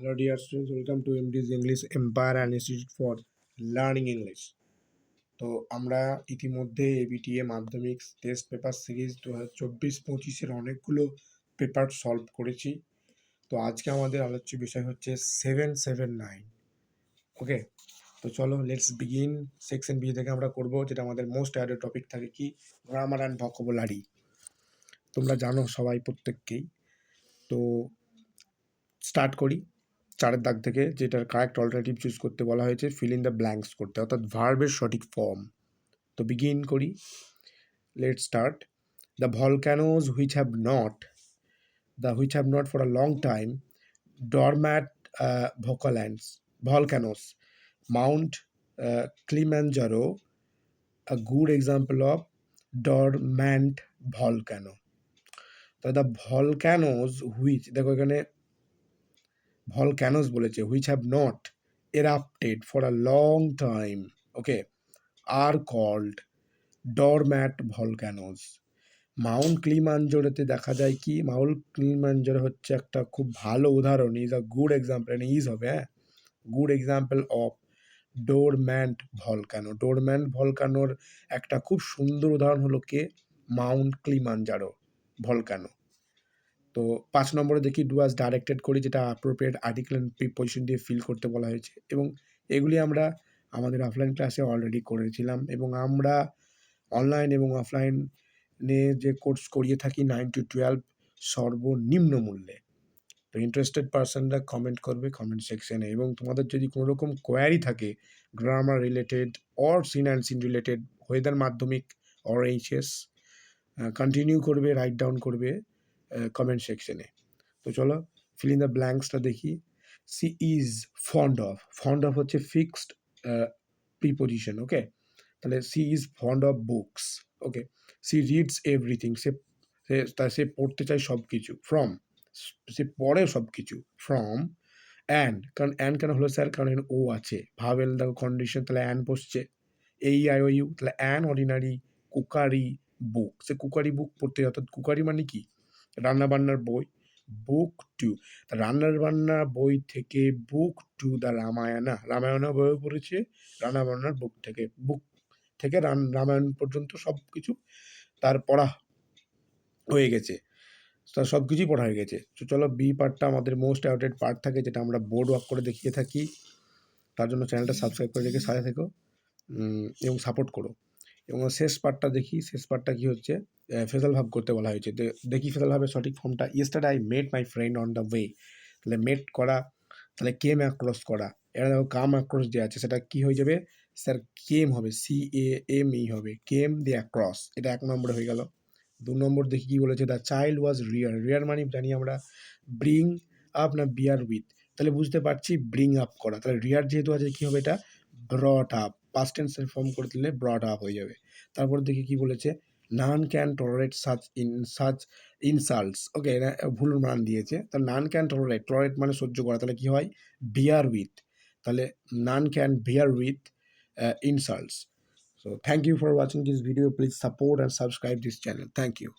Hello dear students, welcome to MD's English Empire and Institute for Learning English. তো আমরা ইতিমধ্যে ABTA মাধ্যমিক test paper series 2024-25 অনেকগুলো paper solve করেছি। তো আজকে আমাদের আলোচ্য বিষয় হচ্ছে 779। ওকে, তো চলো লেটস বিগিন। সেকশন বি থেকে আমরা করব, যেটা আমাদের মোস্ট অ্যাডেড টপিক থাকে কি গ্রামার অ্যান্ড ভোকাবুলারি। তোমরা জানো সবাই প্রত্যেককেই। তো স্টার্ট করি 4 দাগ থেকে, যেটার কারেক্ট অল্টারনেটিভ চুজ করতে বলা হয়েছে ফিল ইন দ্য ব্ল্যাঙ্কস করতে, অর্থাৎ ভার্বের সঠিক ফর্ম। তো বিগিন করি, let start. The volcanoes which have not for a long time dormant volcanoes. Mount Kilimanjaro, a good example of dormant volcano. তো দ্য ভলক্যানোজ হুইচ, দেখো এখানে volcanoes বলেছে, which have not erupted for a long time, okay, are called dormant volcanoes. Mount ক্লিমাঞ্জারোতে দেখা যায় কি, Mount ক্লিমাঞ্জারো হচ্ছে একটা খুব ভালো উদাহরণ, is a good example, is হবে হ্যাঁ, গুড এক্সাম্পল অফ ডোরম্যান্ট ভলকানো। ডোরম্যান্ট ভলকানোর একটা খুব সুন্দর উদাহরণ হলো কে, মাউন্ট ক্লিমাঞ্জারো ভলকানো। তো 5 নম্বরে দেখি ডু ওয়াজ ডাইরেক্টেড করি, যেটা অ্যাপ্রোপ্রিয়েট আর্টিকেল অ্যান্ড প্রিপজিশন দিয়ে ফিল করতে বলা হয়েছে, এবং এগুলি আমরা আমাদের অফলাইন ক্লাসে অলরেডি করেছিলাম, এবং আমরা অনলাইন এবং অফলাইনে যে কোর্স করিয়ে থাকি 9 to 12 সর্বনিম্ন মূল্যে। তো ইন্টারেস্টেড পার্সনরা কমেন্ট করবে কমেন্ট সেকশনে, এবং তোমাদের যদি কোনো রকম কোয়ারি থাকে grammar related or seen and seen related, whether মাধ্যমিক অর এইচএস, কন্টিনিউ করবে, রাইট ডাউন করবে কমেন্ট সেকশনে। তো চলো ফিল ইন দ্য ব্ল্যাঙ্কসটা দেখি। সি ইজ ফন্ড অফ হচ্ছে ফিক্সড প্রিপোজিশন, ওকে। তাহলে she is fond of books, okay. She reads everything, সে পড়তে চায় সব কিছু। ফ্রম, সে পড়ে সব কিছু। ফ্রম অ্যান্ড, কারণ অ্যান্ড কেন হলো স্যার, কারণ ও আছে, ভাবেল দেখো কন্ডিশন, তাহলে অ্যান বসছে। এই আই ও ইউ, তাহলে অ্যান অর্ডিনারি কুকারি বুক, সে কুকারি বুক পড়তে, অর্থাৎ কুকারি মানে কি, রান্নাবান্নার বই। বুক টু, তা রান্নার বান্নার বই থেকে book to the Ramayana, Ramayana বই পড়েছে রান্নাবান্নার বুক থেকে রামায়ণ পর্যন্ত সব কিছু তার পড়া হয়ে গেছে, তার সব কিছুই পড়া হয়ে গেছে। তো চলো বি পার্টটা আমাদের মোস্ট অ্যাওয়ার্ডেড পার্ট থাকে, যেটা আমরা বোর্ড ওয়ার্ক করে দেখিয়ে থাকি। তার জন্য চ্যানেলটা সাবস্ক্রাইব করে রেখে সাথে থেকো এবং সাপোর্ট করো। এবং শেষ পার্টটা দেখি, শেষ পার্টটা কী হচ্ছে, ফেজাল ভাব করতে বলা হয়েছে। দেখি ফেজাল ভাবের সঠিক ফর্মটা। Yesterday I met my friend on the way, তাহলে মেট করা, তাহলে কেম অ্যাক্রস করা। এটা দেখো কাম অ্যাক্রস যে আছে, সেটা কী হয়ে যাবে স্যার, কেম হবে, CAME হবে, কেম দি অ্যাক্রস, এটা 1 নম্বরে হয়ে গেল। 2 নম্বর দেখি কি বলেছে, দ্য চাইল্ড ওয়াজ রিয়ার মানে জানি আমরা ব্রিং আপ না বিয়ার উইথ, তাহলে বুঝতে পারছি ব্রিং আপ করা, তাহলে রিয়ার যেহেতু আছে কী হবে, এটা ব্রট আপ, পাস্ট টেন্সের ফর্ম করে দিলে ব্রট আপ হয়ে যাবে। তারপর দেখি কি বলেছে, none can tolerate such insults, okay, এটা ভুল মান দিয়েছে, তাহলে নান ক্যান টলারেট মানে সহ্য করা, তাহলে কি হয় বিয়ার উইথ, তাহলে none can beer with insults. So thank you for watching this video. Please support and subscribe this channel. Thank you.